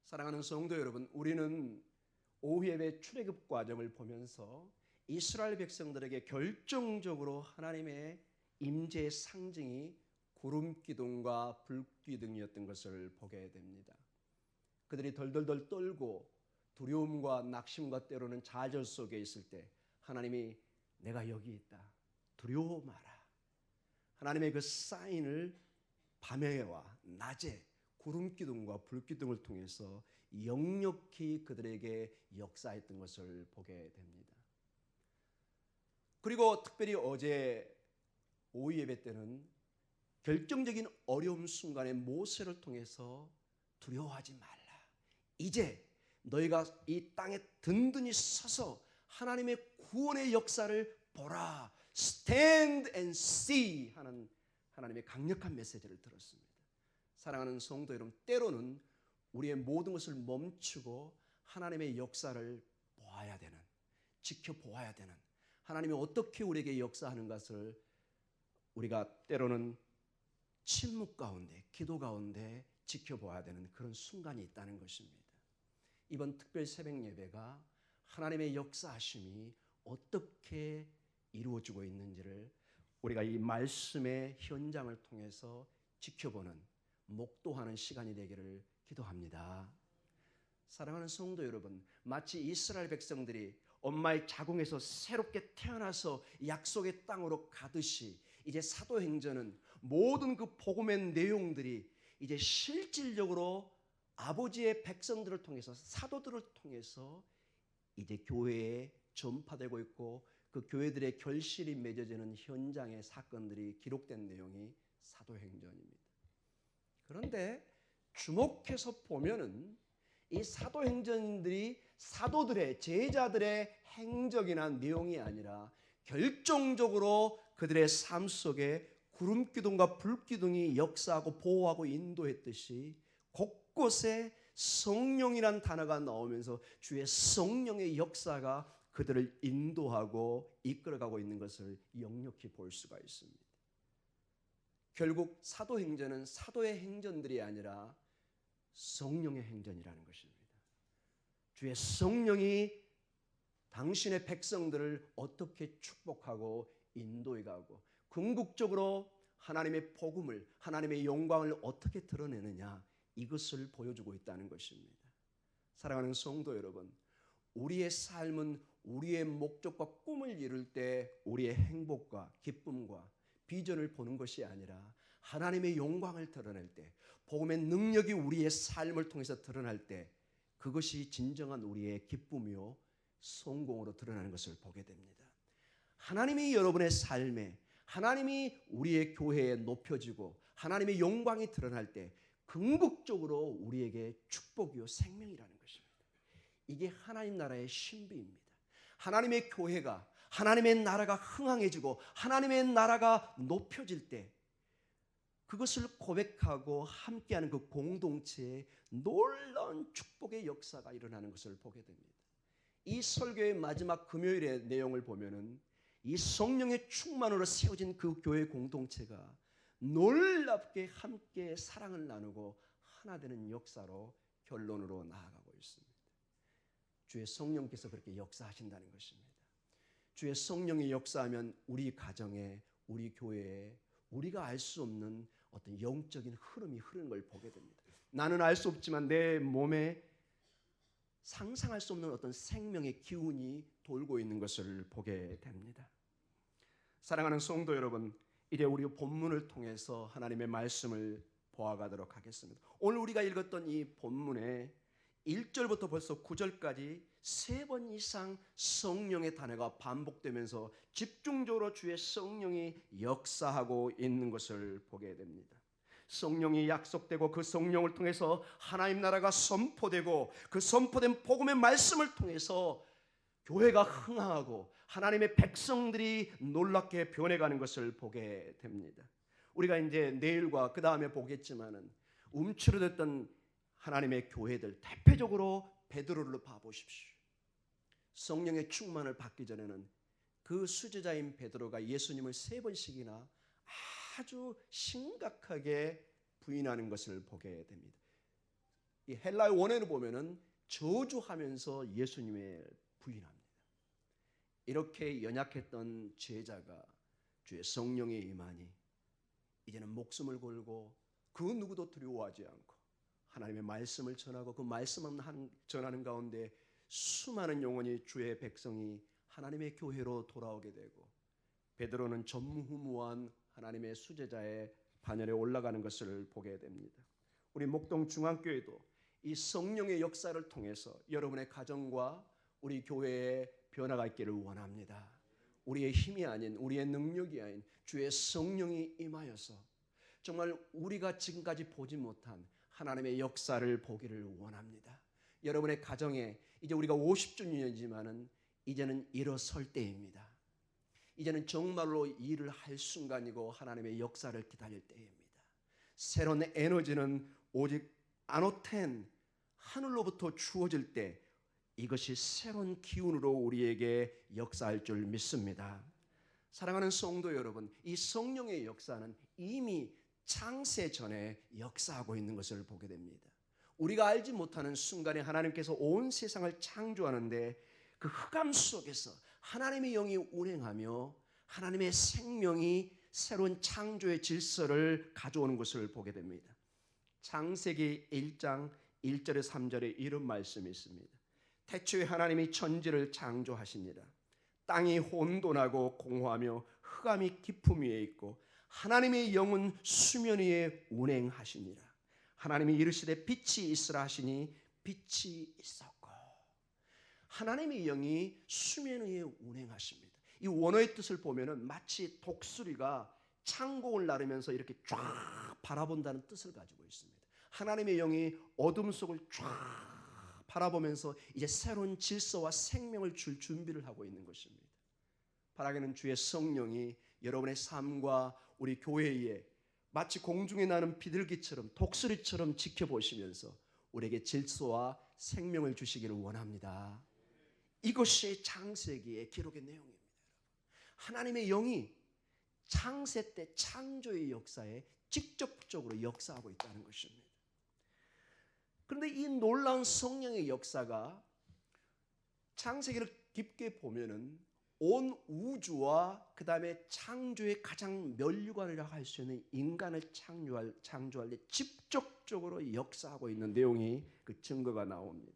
사랑하는 성도 여러분, 우리는 오후예배 출애굽 과정을 보면서 이스라엘 백성들에게 결정적으로 하나님의 임재의 상징이 구름 기둥과 불 기둥이었던 것을 보게 됩니다. 그들이 덜덜덜 떨고 두려움과 낙심과 때로는 좌절 속에 있을 때 하나님이 내가 여기 있다, 두려워 마라. 하나님의 그 사인을 밤에와 낮에 구름 기둥과 불 기둥을 통해서 역력히 그들에게 역사했던 것을 보게 됩니다. 그리고 특별히 어제 오후 예배 때는 결정적인 어려움 순간에 모세를 통해서 두려워하지 말라. 이제 너희가 이 땅에 든든히 서서 하나님의 구원의 역사를 보라. Stand and see 하는 하나님의 강력한 메시지를 들었습니다. 사랑하는 성도 여러분, 때로는 우리의 모든 것을 멈추고 하나님의 역사를 보아야 되는, 지켜보아야 되는, 하나님이 어떻게 우리에게 역사하는 것을 우리가 때로는 침묵 가운데, 기도 가운데 지켜보아야 되는 그런 순간이 있다는 것입니다. 이번 특별 새벽 예배가 하나님의 역사하심이 어떻게 이루어지고 있는지를 우리가 이 말씀의 현장을 통해서 지켜보는, 목도하는 시간이 되기를 기도합니다. 사랑하는 성도 여러분, 마치 이스라엘 백성들이 엄마의 자궁에서 새롭게 태어나서 약속의 땅으로 가듯이 이제 사도행전은 모든 그 복음의 내용들이 이제 실질적으로 아버지의 백성들을 통해서, 사도들을 통해서 이제 교회에 전파되고 있고 그 교회들의 결실이 맺어지는 현장의 사건들이 기록된 내용이 사도행전입니다. 그런데 주목해서 보면은 이 사도행전들이 사도들의, 제자들의 행적이나 내용이 아니라 결정적으로 그들의 삶 속에 구름기둥과 불기둥이 역사하고 보호하고 인도했듯이 곳곳에 성령이란 단어가 나오면서 주의 성령의 역사가 그들을 인도하고 이끌어가고 있는 것을 역력히 볼 수가 있습니다. 결국 사도행전은 사도의 행전들이 아니라 성령의 행전이라는 것입니다. 주의 성령이 당신의 백성들을 어떻게 축복하고 인도해가고 궁극적으로 하나님의 복음을, 하나님의 영광을 어떻게 드러내느냐, 이것을 보여주고 있다는 것입니다. 사랑하는 성도 여러분, 우리의 삶은 우리의 목적과 꿈을 이룰 때 우리의 행복과 기쁨과 비전을 보는 것이 아니라 하나님의 영광을 드러낼 때, 복음의 능력이 우리의 삶을 통해서 드러날 때 그것이 진정한 우리의 기쁨이요 성공으로 드러나는 것을 보게 됩니다. 하나님이 여러분의 삶에, 하나님이 우리의 교회에 높여지고 하나님의 영광이 드러날 때 궁극적으로 우리에게 축복이요 생명이라는 것입니다. 이게 하나님 나라의 신비입니다. 하나님의 교회가, 하나님의 나라가 흥황해지고 하나님의 나라가 높여질 때 그것을 고백하고 함께하는 그 공동체에 놀라운 축복의 역사가 일어나는 것을 보게 됩니다. 이 설교의 마지막 금요일의 내용을 보면은 이 성령의 충만으로 세워진 그 교회 공동체가 놀랍게 함께 사랑을 나누고 하나 되는 역사로 결론으로 나아가고 있습니다. 주의 성령께서 그렇게 역사하신다는 것입니다. 주의 성령이 역사하면 우리 가정에, 우리 교회에 우리가 알 수 없는 어떤 영적인 흐름이 흐르는 걸 보게 됩니다. 나는 알 수 없지만 내 몸에 상상할 수 없는 어떤 생명의 기운이 돌고 있는 것을 보게 됩니다. 사랑하는 성도 여러분, 이제 우리 본문을 통해서 하나님의 말씀을 보아가도록 하겠습니다. 오늘 우리가 읽었던 이 본문에 1절부터 벌써 9절까지 3번 이상 성령의 단어가 반복되면서 집중적으로 주의 성령이 역사하고 있는 것을 보게 됩니다. 성령이 약속되고 그 성령을 통해서 하나님 나라가 선포되고 그 선포된 복음의 말씀을 통해서 교회가 흥황하고 하나님의 백성들이 놀랍게 변해가는 것을 보게 됩니다. 우리가 이제 내일과 그 다음에 보겠지만은 움츠러졌던 하나님의 교회들, 대표적으로 베드로를 봐보십시오. 성령의 충만을 받기 전에는 그 수제자인 베드로가 예수님을 3번씩이나 아주 심각하게 부인하는 것을 보게 됩니다. 이 헬라의 원어를 보면은 저주하면서 예수님을 부인합니다. 이렇게 연약했던 제자가 주의 성령의 임하니 이제는 목숨을 걸고 그 누구도 두려워하지 않고 하나님의 말씀을 전하고 그 말씀을 전하는 가운데 수많은 영혼이 주의 백성이 하나님의 교회로 돌아오게 되고 베드로는 전무후무한 하나님의 수제자의 반열에 올라가는 것을 보게 됩니다. 우리 목동 중앙교회도 이 성령의 역사를 통해서 여러분의 가정과 우리 교회에 변화가 있기를 원합니다. 우리의 힘이 아닌 우리의 능력이 아닌 주의 성령이 임하여서 정말 우리가 지금까지 보지 못한 하나님의 역사를 보기를 원합니다. 여러분의 가정에 이제 우리가 50주년이지만은 이제는 일어설 때입니다. 이제는 정말로 일을 할 순간이고 하나님의 역사를 기다릴 때입니다. 새로운 에너지는 오직 아노텐 하늘로부터 주어질 때 이것이 새로운 기운으로 우리에게 역사할 줄 믿습니다. 사랑하는 성도 여러분, 이 성령의 역사는 이미 창세 전에 역사하고 있는 것을 보게 됩니다. 우리가 알지 못하는 순간에 하나님께서 온 세상을 창조하는데 그 흑암 속에서 하나님의 영이 운행하며 하나님의 생명이 새로운 창조의 질서를 가져오는 것을 보게 됩니다. 창세기 1장 1절에 3절에 이런 말씀이 있습니다. 태초에 하나님이 천지를 창조하시니라. 땅이 혼돈하고 공허하며 흑암이 깊음 위에 있고 하나님의 영은 수면 위에 운행하시니라. 하나님이 이르시되 빛이 있으라 하시니 빛이 있었고. 하나님의 영이 수면 위에 운행하십니다. 이 원어의 뜻을 보면은 마치 독수리가 창공을 나르면서 이렇게 쫙 바라본다는 뜻을 가지고 있습니다. 하나님의 영이 어둠 속을 쫙 바라보면서 이제 새로운 질서와 생명을 줄 준비를 하고 있는 것입니다. 바라기는 주의 성령이 여러분의 삶과 우리 교회에 마치 공중에 나는 비둘기처럼 독수리처럼 지켜보시면서 우리에게 질서와 생명을 주시기를 원합니다. 이것이 창세기의 기록의 내용입니다. 하나님의 영이 창세 때 창조의 역사에 직접적으로 역사하고 있다는 것입니다. 그런데 이 놀라운 성령의 역사가 창세기를 깊게 보면은 온 우주와 그 다음에 창조의 가장 면류관이라고 할 수 있는 인간을 창조할 때 직접적으로 역사하고 있는 내용이 그 증거가 나옵니다.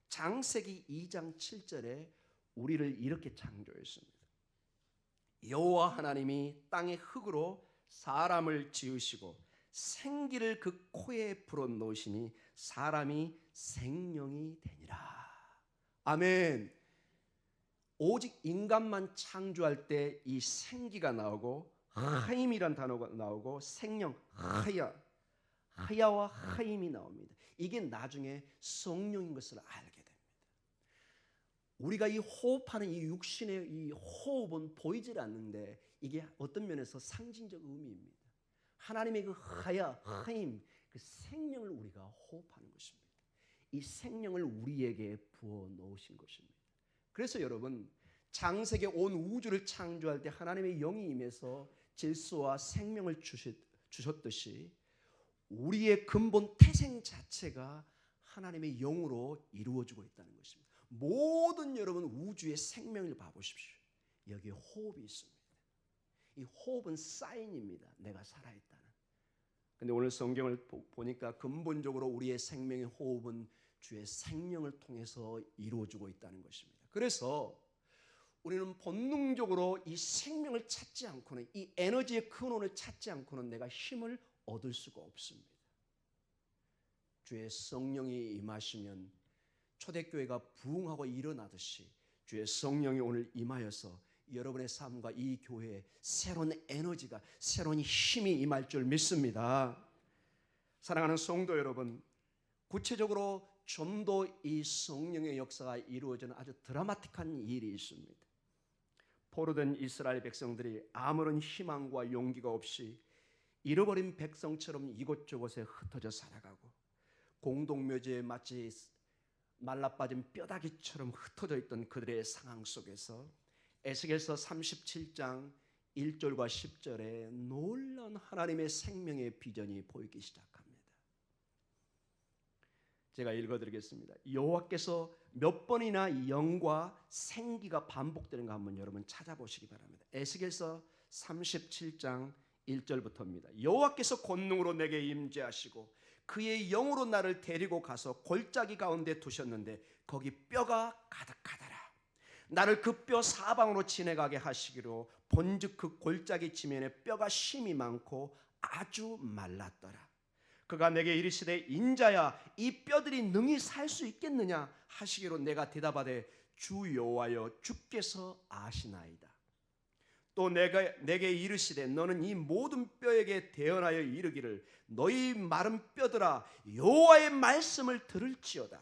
창세기 2장 7절에 우리를 이렇게 창조했습니다. 여호와 하나님이 땅의 흙으로 사람을 지으시고 생기를 그 코에 불어넣으시니 사람이 생명이 되니라. 아멘. 오직 인간만 창조할 때 이 생기가 나오고 하임이란 단어가 나오고 생명 하야와 하임이 나옵니다. 이게 나중에 성령인 것을 알게 됩니다. 우리가 이 호흡하는 이 육신의 이 호흡은 보이질 않는데 이게 어떤 면에서 상징적 의미입니다. 하나님의 그 하임, 그 생명을 우리가 호흡하는 것입니다. 이 생명을 우리에게 부어 놓으신 것입니다. 그래서 여러분 창세기 온 우주를 창조할 때 하나님의 영이 임해서 질서와 생명을 주셨듯이 우리의 근본 태생 자체가 하나님의 영으로 이루어지고 있다는 것입니다. 모든 여러분 우주의 생명을 봐보십시오. 여기에 호흡이 있습니다. 이 호흡은 사인입니다. 내가 살아있다는. 근데 오늘 성경을 보니까 근본적으로 우리의 생명의 호흡은 주의 생명을 통해서 이루어지고 있다는 것입니다. 그래서 우리는 본능적으로 이 생명을 찾지 않고는 이 에너지의 근원을 찾지 않고는 내가 힘을 얻을 수가 없습니다. 주의 성령이 임하시면 초대교회가 부흥하고 일어나듯이 주의 성령이 오늘 임하여서 여러분의 삶과 이 교회에 새로운 에너지가 새로운 힘이 임할 줄 믿습니다. 사랑하는 성도 여러분, 구체적으로 좀 더 이 성령의 역사가 이루어지는 아주 드라마틱한 일이 있습니다. 포로된 이스라엘 백성들이 아무런 희망과 용기가 없이 잃어버린 백성처럼 이곳저곳에 흩어져 살아가고 공동묘지에 마치 말라빠진 뼈다귀처럼 흩어져 있던 그들의 상황 속에서 에스겔서 37장 1절과 10절에 놀라운 하나님의 생명의 비전이 보이기 시작합니다. 제가 읽어드리겠습니다. 여호와께서 몇 번이나 영과 생기가 반복되는 거 한번 여러분 찾아보시기 바랍니다. 에스겔서 37장 1절부터입니다. 여호와께서 권능으로 내게 임재하시고 그의 영으로 나를 데리고 가서 골짜기 가운데 두셨는데 거기 뼈가 가득하더라. 나를 그 뼈 사방으로 지나가게 하시기로 본즉 그 골짜기 지면에 뼈가 심이 많고 아주 말랐더라. 그가 내게 이르시되 인자야 이 뼈들이 능히 살 수 있겠느냐 하시기로 내가 대답하되 주 여호와여 주께서 아시나이다. 또 내게 이르시되 너는 이 모든 뼈에게 대언하여 이르기를 너희 마른 뼈들아 여호와의 말씀을 들을지어다.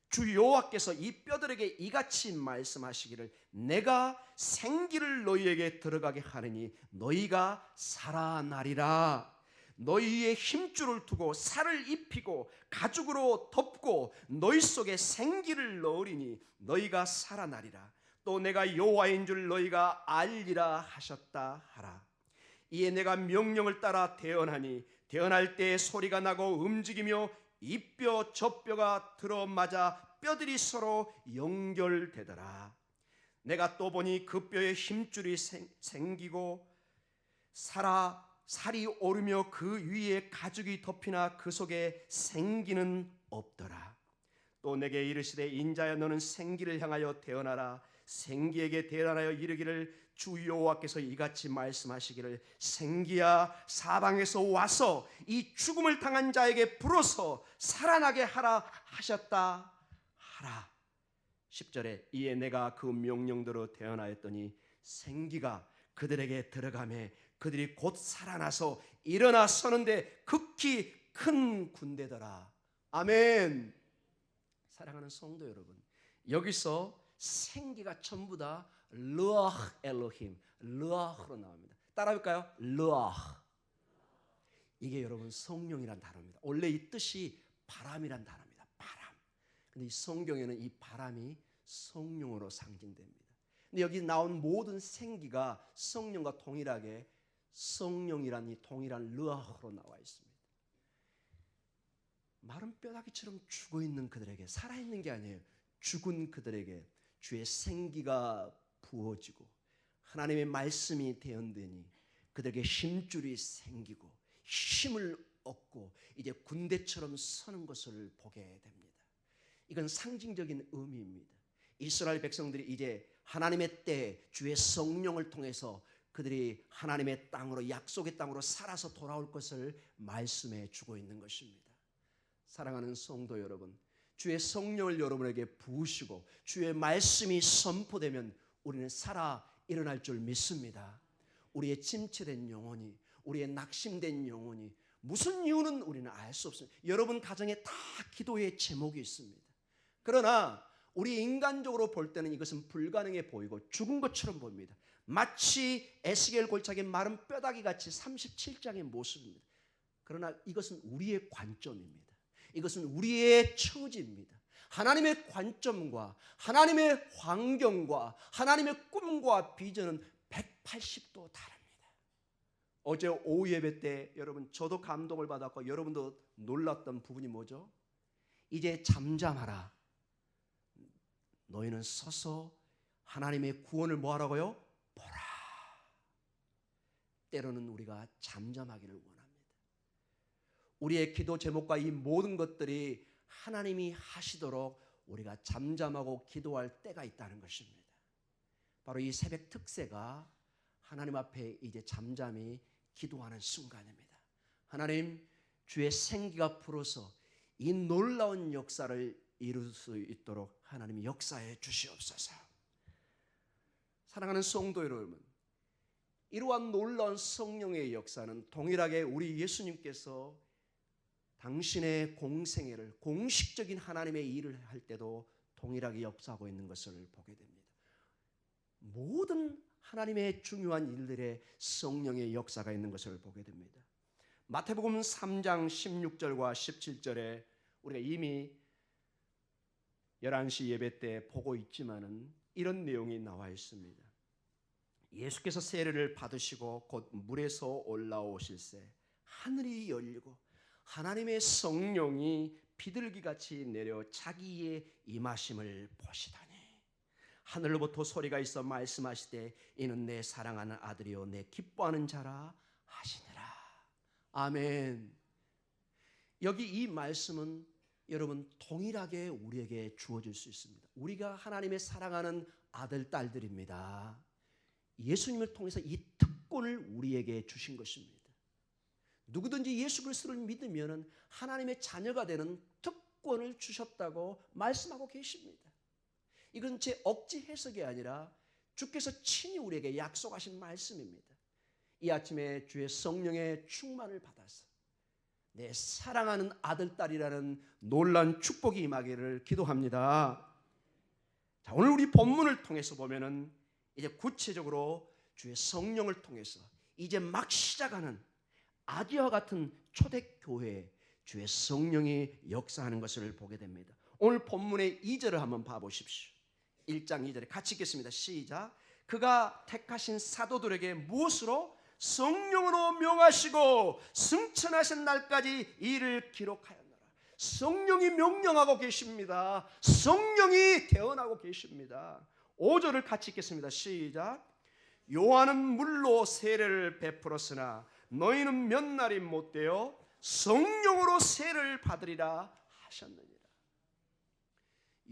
주 여호와께서 이 뼈들에게 이같이 말씀하시기를 내가 생기를 너희에게 들어가게 하느니 너희가 살아나리라. 너희의 힘줄을 두고 살을 입히고 가죽으로 덮고 너희 속에 생기를 넣으리니 너희가 살아나리라. 또 내가 여호와인 줄 너희가 알리라 하셨다 하라. 이에 내가 명령을 따라 대언하니 대언할 때에 소리가 나고 움직이며 이 뼈 저 뼈가 들어맞아 뼈들이 서로 연결되더라. 내가 또 보니 그 뼈에 힘줄이 생기고 살이 오르며 그 위에 가죽이 덮이나 그 속에 생기는 없더라. 또 내게 이르시되 인자야 너는 생기를 향하여 대언하라. 생기에게 대언하여 이르기를 주 여호와께서 이같이 말씀하시기를 생기야 사방에서 와서 이 죽음을 당한 자에게 불어서 살아나게 하라 하셨다 하라. 10절에 이에 내가 그 명령대로 대언하였더니 생기가 그들에게 들어가매 그들이 곧 살아나서 일어나 서는데 극히 큰 군대더라. 아멘. 사랑하는 성도 여러분, 여기서 생기가 전부 다 르아흐 엘로힘, 르아흐로 나옵니다. 따라해볼까요? 르아흐. 이게 여러분 성령이란 단어입니다. 원래 이 뜻이 바람이란 단어입니다. 바람. 근데 이 성경에는 이 바람이 성령으로 상징됩니다. 근데 여기 나온 모든 생기가 성령과 동일하게 성령이란 이 동일한 르아흐로 나와 있습니다. 마른 뼈다귀처럼 죽어있는 그들에게, 살아있는 게 아니에요. 죽은 그들에게 주의 생기가 부어지고 하나님의 말씀이 대언되니 그들에게 힘줄이 생기고 힘을 얻고 이제 군대처럼 서는 것을 보게 됩니다. 이건 상징적인 의미입니다. 이스라엘 백성들이 이제 하나님의 때에 주의 성령을 통해서 그들이 하나님의 땅으로 약속의 땅으로 살아서 돌아올 것을 말씀해 주고 있는 것입니다. 사랑하는 성도 여러분, 주의 성령을 여러분에게 부으시고 주의 말씀이 선포되면 우리는 살아 일어날 줄 믿습니다. 우리의 침체된 영혼이, 우리의 낙심된 영혼이 무슨 이유는 우리는 알 수 없습니다. 여러분 가정에 다 기도의 제목이 있습니다. 그러나 우리 인간적으로 볼 때는 이것은 불가능해 보이고 죽은 것처럼 보입니다. 마치 에스겔 골짜기 마른 뼈다귀 같이 37장의 모습입니다. 그러나 이것은 우리의 관점입니다. 이것은 우리의 처지입니다. 하나님의 관점과 하나님의 환경과 하나님의 꿈과 비전은 180도 다릅니다. 어제 오후 예배 때 여러분 저도 감동을 받았고 여러분도 놀랐던 부분이 뭐죠? 이제 잠잠하라. 너희는 서서 하나님의 구원을 뭐하라고요? 보라. 때로는 우리가 잠잠하기를 원합니다. 우리의 기도 제목과 이 모든 것들이 하나님이 하시도록 우리가 잠잠하고 기도할 때가 있다는 것입니다. 바로 이 새벽 특세가 하나님 앞에 이제 잠잠히 기도하는 순간입니다. 하나님, 주의 생기가 불어서 이 놀라운 역사를 이룰 수 있도록 하나님이 역사해 주시옵소서. 사랑하는 성도 여러분, 이러한 놀라운 성령의 역사는 동일하게 우리 예수님께서 당신의 공생애를 공식적인 하나님의 일을 할 때도 동일하게 역사하고 있는 것을 보게 됩니다. 모든 하나님의 중요한 일들에 성령의 역사가 있는 것을 보게 됩니다. 마태복음 3장 16절과 17절에 우리가 이미 11시 예배 때 보고 있지만은 이런 내용이 나와 있습니다. 예수께서 세례를 받으시고 곧 물에서 올라오실새 하늘이 열리고 하나님의 성령이 비둘기같이 내려 자기의 임하심을 보시다니. 하늘로부터 소리가 있어 말씀하시되 이는 내 사랑하는 아들이요 내 기뻐하는 자라 하시니라. 아멘. 여기 이 말씀은 여러분 동일하게 우리에게 주어질 수 있습니다. 우리가 하나님의 사랑하는 아들, 딸들입니다. 예수님을 통해서 이 특권을 우리에게 주신 것입니다. 누구든지 예수 그리스도를 믿으면 하나님의 자녀가 되는 특권을 주셨다고 말씀하고 계십니다. 이건 제 억지 해석이 아니라 주께서 친히 우리에게 약속하신 말씀입니다. 이 아침에 주의 성령의 충만을 받아서 내 사랑하는 아들, 딸이라는 놀라운 축복이 임하기를 기도합니다. 자, 오늘 우리 본문을 통해서 보면은 이제 구체적으로 주의 성령을 통해서 이제 막 시작하는 아기와 같은 초대교회에 주의 성령이 역사하는 것을 보게 됩니다. 오늘 본문의 2절을 한번 봐보십시오. 1장 2절에 같이 읽겠습니다. 시작. 그가 택하신 사도들에게 무엇으로? 성령으로 명하시고 승천하신 날까지 이를 기록하였노라. 성령이 명령하고 계십니다. 성령이 대언하고 계십니다. 5절을 같이 읽겠습니다. 시작. 요한은 물로 세례를 베풀었으나 너희는 몇 날이 못되어 성령으로 세례를 받으리라 하셨느니라.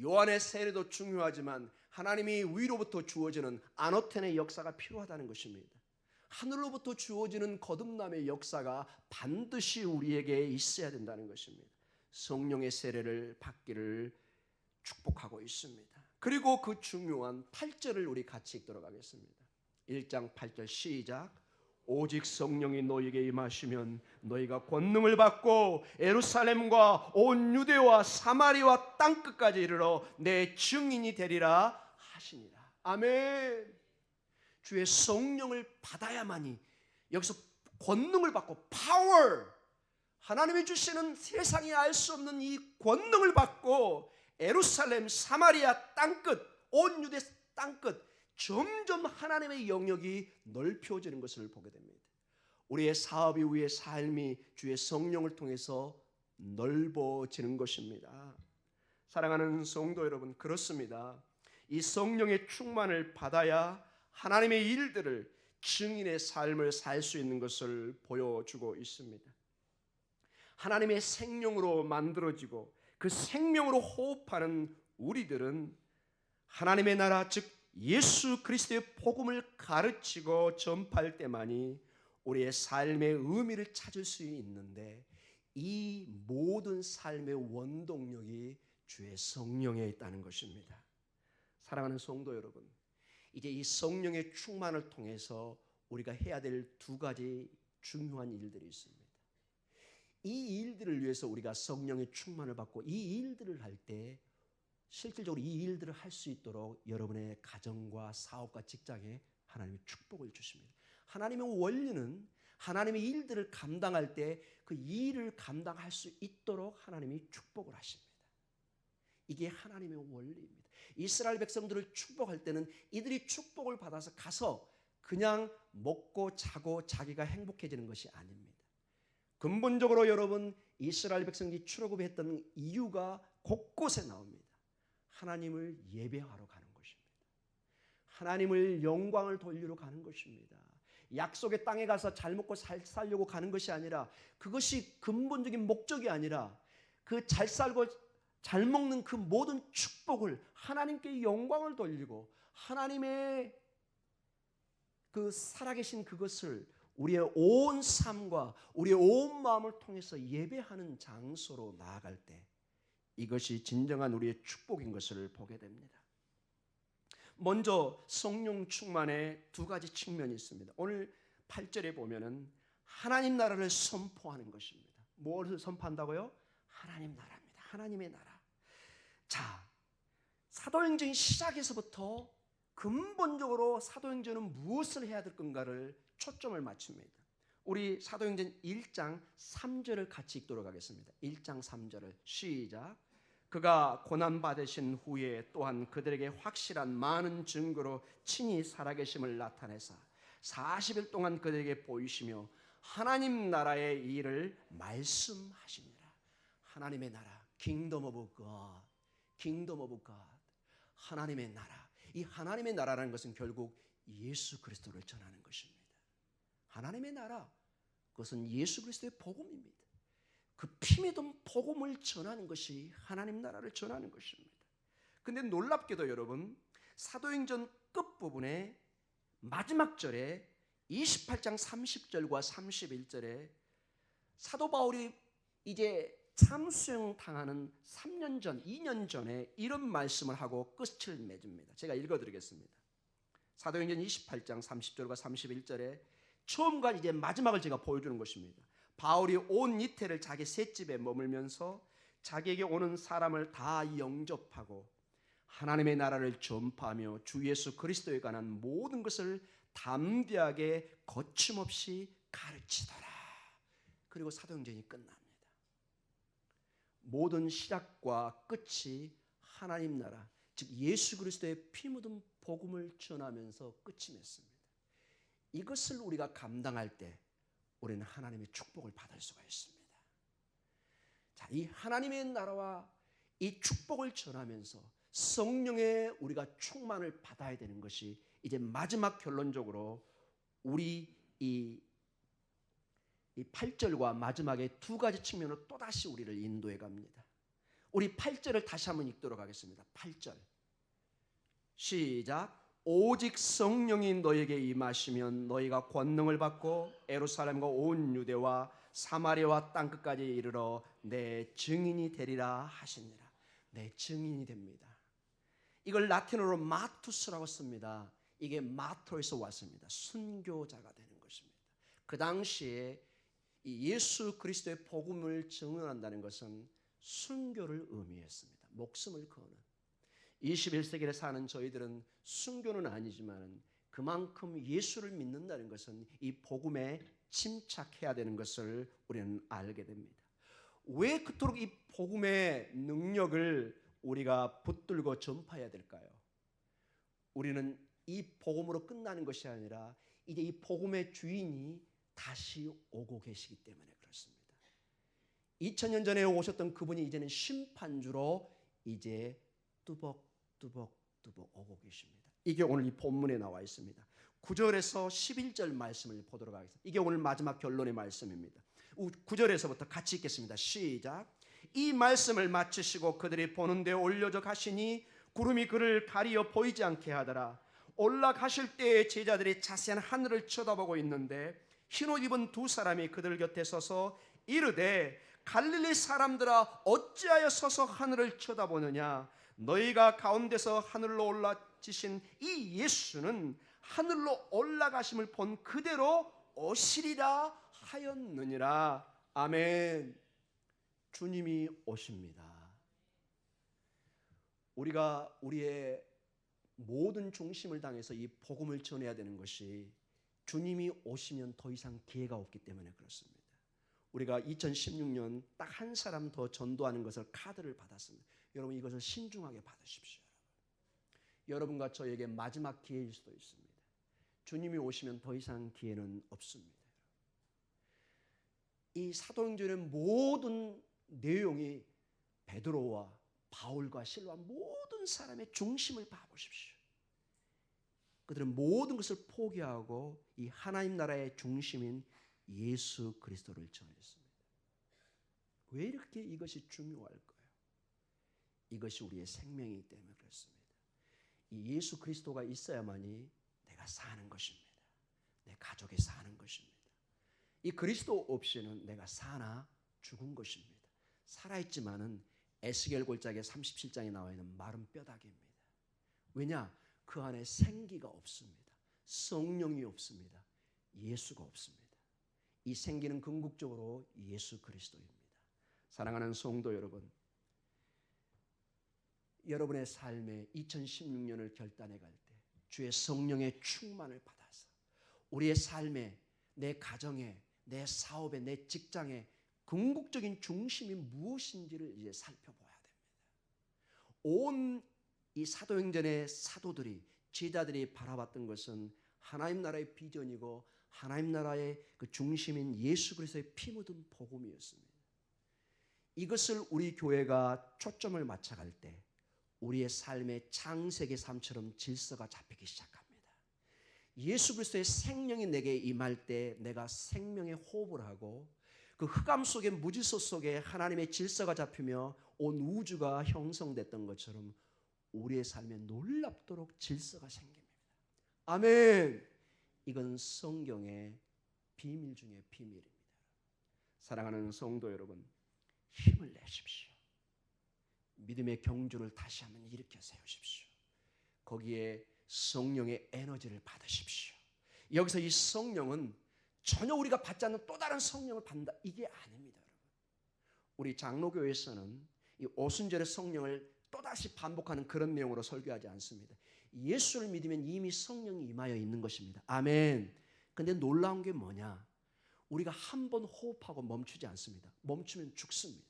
요한의 세례도 중요하지만 하나님이 위로부터 주어지는 아노텐의 역사가 필요하다는 것입니다. 하늘로부터 주어지는 거듭남의 역사가 반드시 우리에게 있어야 된다는 것입니다. 성령의 세례를 받기를 축복하고 있습니다. 그리고 그 중요한 8절을 우리 같이 읽도록 하겠습니다. 1장 8절 시작. 오직 성령이 너희에게 임하시면 너희가 권능을 받고 예루살렘과 온 유대와 사마리아 땅끝까지 이르러 내 증인이 되리라 하시니라. 아멘. 주의 성령을 받아야만이, 여기서 권능을 받고 파워, 하나님이 주시는 세상이 알 수 없는 이 권능을 받고 예루살렘, 사마리아 땅끝, 온 유대 땅끝 점점 하나님의 영역이 넓혀지는 것을 보게 됩니다. 우리의 사업이, 우리의 삶이 주의 성령을 통해서 넓어지는 것입니다. 사랑하는 성도 여러분, 그렇습니다. 이 성령의 충만을 받아야 하나님의 일들을, 증인의 삶을 살 수 있는 것을 보여주고 있습니다. 하나님의 생명으로 만들어지고 그 생명으로 호흡하는 우리들은 하나님의 나라, 즉 예수 그리스도의 복음을 가르치고 전파할 때만이 우리의 삶의 의미를 찾을 수 있는데, 이 모든 삶의 원동력이 주의 성령에 있다는 것입니다. 사랑하는 성도 여러분, 이제 이 성령의 충만을 통해서 우리가 해야 될 두 가지 중요한 일들이 있습니다. 이 일들을 위해서 우리가 성령의 충만을 받고 이 일들을 할 때 실질적으로 이 일들을 할 수 있도록 여러분의 가정과 사업과 직장에 하나님의 축복을 주십니다. 하나님의 원리는 하나님의 일들을 감당할 때 그 일을 감당할 수 있도록 하나님이 축복을 하십니다. 이게 하나님의 원리입니다. 이스라엘 백성들을 축복할 때는 이들이 축복을 받아서 가서 그냥 먹고 자고 자기가 행복해지는 것이 아닙니다. 근본적으로 여러분, 이스라엘 백성들이 출애굽했던 이유가 곳곳에 나옵니다. 하나님을 예배하러 가는 것입니다. 하나님을 영광을 돌리러 가는 것입니다. 약속의 땅에 가서 잘 먹고 잘 살려고 가는 것이 아니라, 그것이 근본적인 목적이 아니라, 그 잘 살고 잘 먹는 그 모든 축복을 하나님께 영광을 돌리고 하나님의 그 살아계신 그것을 우리의 온 삶과 우리의 온 마음을 통해서 예배하는 장소로 나아갈 때 이것이 진정한 우리의 축복인 것을 보게 됩니다. 먼저 성령 충만의 두 가지 측면이 있습니다. 오늘 8절에 보면은 하나님 나라를 선포하는 것입니다. 무엇을 선포한다고요? 하나님 나라입니다. 하나님의 나라. 자, 사도행전 시작에서부터 근본적으로 사도행전은 무엇을 해야 될 건가를 초점을 맞춥니다. 우리 사도행전 1장 3절을 같이 읽도록 하겠습니다. 1장 3절을 시작. 그가 고난받으신 후에 또한 그들에게 확실한 많은 증거로 친히 살아계심을 나타내사 40일 동안 그들에게 보이시며 하나님 나라의 일을 말씀하시니라. 하나님의 나라, Kingdom of God, Kingdom of God. 하나님의 나라. 이 하나님의 나라라는 것은 결국 예수 그리스도를 전하는 것입니다. 하나님의 나라, 그것은 예수 그리스도의 복음입니다. 그 피 묻은 복음을 전하는 것이 하나님 나라를 전하는 것입니다. 근데 놀랍게도 여러분, 사도행전 끝부분에 마지막 절에 28장 30절과 31절에 사도 바울이 이제 참수형 당하는 3년 전, 2년 전에 이런 말씀을 하고 끝을 맺습니다. 제가 읽어드리겠습니다. 사도행전 28장 30절과 31절에 처음과 이제 마지막을 제가 보여주는 것입니다. 바울이 온 이태를 자기 셋집에 머물면서 자기에게 오는 사람을 다 영접하고 하나님의 나라를 전파하며 주 예수 그리스도에 관한 모든 것을 담대하게 거침없이 가르치더라. 그리고 사도행전이 끝납니다. 모든 시작과 끝이 하나님 나라, 즉 예수 그리스도의 피 묻은 복음을 전하면서 끝이 맺습니다. 이것을 우리가 감당할 때 우리는 하나님의 축복을 받을 수가 있습니다. 자, 이 하나님의 나라와 이 축복을 전하면서 성령의 우리가 충만을 받아야 되는 것이 이제 마지막 결론적으로 우리 이 8절과 마지막에 두 가지 측면으로 또다시 우리를 인도해 갑니다. 우리 8절을 다시 한번 읽도록 하겠습니다. 8절 시작. 오직 성령이 너에게 임하시면 너희가 권능을 받고 예루살렘과 온 유대와 사마리아와 땅끝까지 이르러 내 증인이 되리라 하시니라. 내 증인이 됩니다. 이걸 라틴어로 마투스라고 씁니다. 이게 마토에서 왔습니다. 순교자가 되는 것입니다. 그 당시에 이 예수 그리스도의 복음을 증언한다는 것은 순교를 의미했습니다. 목숨을 거는. 21세기에 사는 저희들은 순교는 아니지만 그만큼 예수를 믿는다는 것은 이 복음에 침착해야 되는 것을 우리는 알게 됩니다. 왜 그토록 이 복음의 능력을 우리가 붙들고 전파해야 될까요? 우리는 이 복음으로 끝나는 것이 아니라 이제 이 복음의 주인이 다시 오고 계시기 때문에 그렇습니다. 2000년 전에 오셨던 그분이 이제는 심판주로 이제 뚜벅뚜벅 오고 계십니다. 이게 오늘 이 본문에 나와 있습니다. 9절에서 11절 말씀을 보도록 하겠습니다. 이게 오늘 마지막 결론의 말씀입니다. 9절에서부터 같이 읽겠습니다. 시작. 이 말씀을 마치시고 그들이 보는 데 올려져 가시니 구름이 그를 가리어 보이지 않게 하더라. 올라가실 때에 제자들이 자세한 하늘을 쳐다보고 있는데 흰옷 입은 두 사람이 그들 곁에 서서 이르되 갈릴리 사람들아 어찌하여 서서 하늘을 쳐다보느냐. 너희가 가운데서 하늘로 올라지신 이 예수는 하늘로 올라가심을 본 그대로 오시리라 하였느니라. 아멘. 주님이 오십니다. 우리가 우리의 모든 중심을 당해서 이 복음을 전해야 되는 것이 주님이 오시면 더 이상 기회가 없기 때문에 그렇습니다. 우리가 2016년 딱 한 사람 더 전도하는 것을 카드를 받았습니다. 여러분 이것을 신중하게 받으십시오. 여러분과 저에게 마지막 기회일 수도 있습니다. 주님이 오시면 더 이상 기회는 없습니다. 이 사도행전의 모든 내용이 베드로와 바울과 실로와 모든 사람의 중심을 봐보십시오. 그들은 모든 것을 포기하고 이 하나님 나라의 중심인 예수 그리스도를 전했습니다. 왜 이렇게 이것이 중요할까요? 이것이 우리의 생명이기 때문에 그렇습니다. 이 예수 그리스도가 있어야만이 내가 사는 것입니다. 내 가족이 사는 것입니다. 이 그리스도 없이는 내가 사나 죽은 것입니다. 살아있지만은 에스겔 골짜기의 37장에 나와 있는 마른 뼈다귀입니다. 왜냐? 그 안에 생기가 없습니다. 성령이 없습니다. 예수가 없습니다. 이 생기는 궁극적으로 예수 그리스도입니다. 사랑하는 성도 여러분, 여러분의 삶에 2016년을 결단해 갈 때 주의 성령의 충만을 받아서 우리의 삶에, 내 가정에, 내 사업에, 내 직장에 궁극적인 중심이 무엇인지를 이제 살펴봐야 됩니다. 온 이 사도행전의 사도들이, 제자들이 바라봤던 것은 하나님 나라의 비전이고 하나님 나라의 그 중심인 예수 그리스도의 피 묻은 복음이었습니다. 이것을 우리 교회가 초점을 맞춰갈 때 우리의 삶의 창세기 삶처럼 질서가 잡히기 시작합니다. 예수 그리스도의 생명이 내게 임할 때 내가 생명의 호흡을 하고 그 흑암 속의 무질서 속에 하나님의 질서가 잡히며 온 우주가 형성됐던 것처럼 우리의 삶에 놀랍도록 질서가 생깁니다. 아멘. 이건 성경의 비밀 중에 비밀입니다. 사랑하는 성도 여러분, 힘을 내십시오. 믿음의 경주를 다시 한번 일으켜 세우십시오. 거기에 성령의 에너지를 받으십시오. 여기서 이 성령은 전혀 우리가 받지 않는 또 다른 성령을 받는다, 이게 아닙니다. 여러분. 우리 장로교에서는 이 오순절의 성령을 또다시 반복하는 그런 내용으로 설교하지 않습니다. 예수를 믿으면 이미 성령이 임하여 있는 것입니다. 아멘. 근데 놀라운 게 뭐냐? 우리가 한 번 호흡하고 멈추지 않습니다. 멈추면 죽습니다.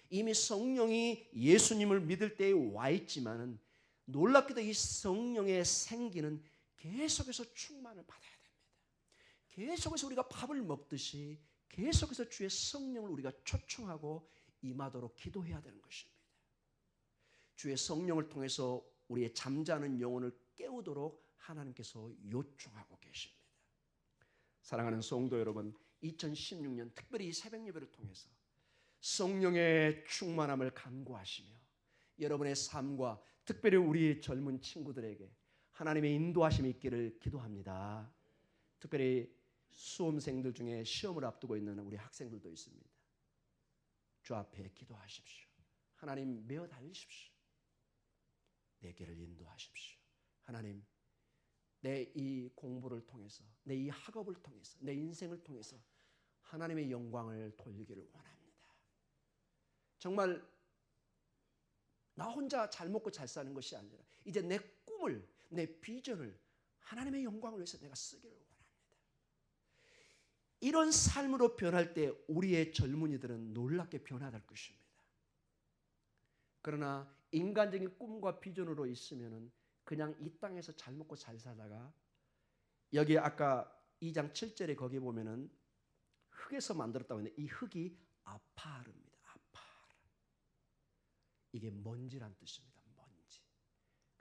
이미 성령이 예수님을 믿을 때에 와 있지만은 놀랍게도 이 성령의 생기는 계속해서 충만을 받아야 됩니다. 계속해서 우리가 밥을 먹듯이 계속해서 주의 성령을 우리가 초청하고 임하도록 기도해야 되는 것입니다. 주의 성령을 통해서 우리의 잠자는 영혼을 깨우도록 하나님께서 요청하고 계십니다. 사랑하는 성도 여러분, 2016년 특별히 이 새벽 예배를 통해서 성령의 충만함을 간구하시며 여러분의 삶과 특별히 우리 젊은 친구들에게 하나님의 인도하심이 있기를 기도합니다. 특별히 수험생들 중에 시험을 앞두고 있는 우리 학생들도 있습니다. 주 앞에 기도하십시오. 하나님 메어 달리십시오. 내 길을 인도하십시오. 하나님, 내 이 공부를 통해서, 내 이 학업을 통해서, 내 인생을 통해서 하나님의 영광을 돌리기를 원합니다. 정말 나 혼자 잘 먹고 잘 사는 것이 아니라 이제 내 꿈을, 내 비전을 하나님의 영광을 위해서 내가 쓰기를 원합니다. 이런 삶으로 변할 때 우리의 젊은이들은 놀랍게 변화될 것입니다. 그러나 인간적인 꿈과 비전으로 있으면은 그냥 이 땅에서 잘 먹고 잘 살다가 여기 아까 2장 7절에 거기 보면은 흙에서 만들었다고 했는데 이 흙이 아파르입니다. 아파르. 이게 먼지란 뜻입니다. 먼지.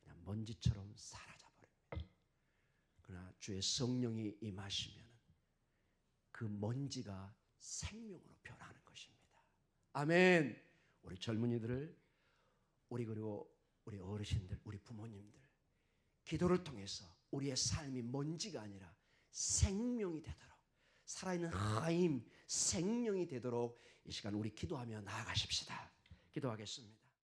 그냥 먼지처럼 사라져 버립니다. 그러나 주의 성령이 임하시면 그 먼지가 생명으로 변하는 것입니다. 아멘. 우리 젊은이들을 그리고 우리 어르신들, 우리 부모님들 기도를 통해서 우리의 삶이 먼지가 아니라 생명이 되도록 살아있는 하임, 생명이 되도록 이 시간 우리 기도하며 나아가십시다. 기도하겠습니다.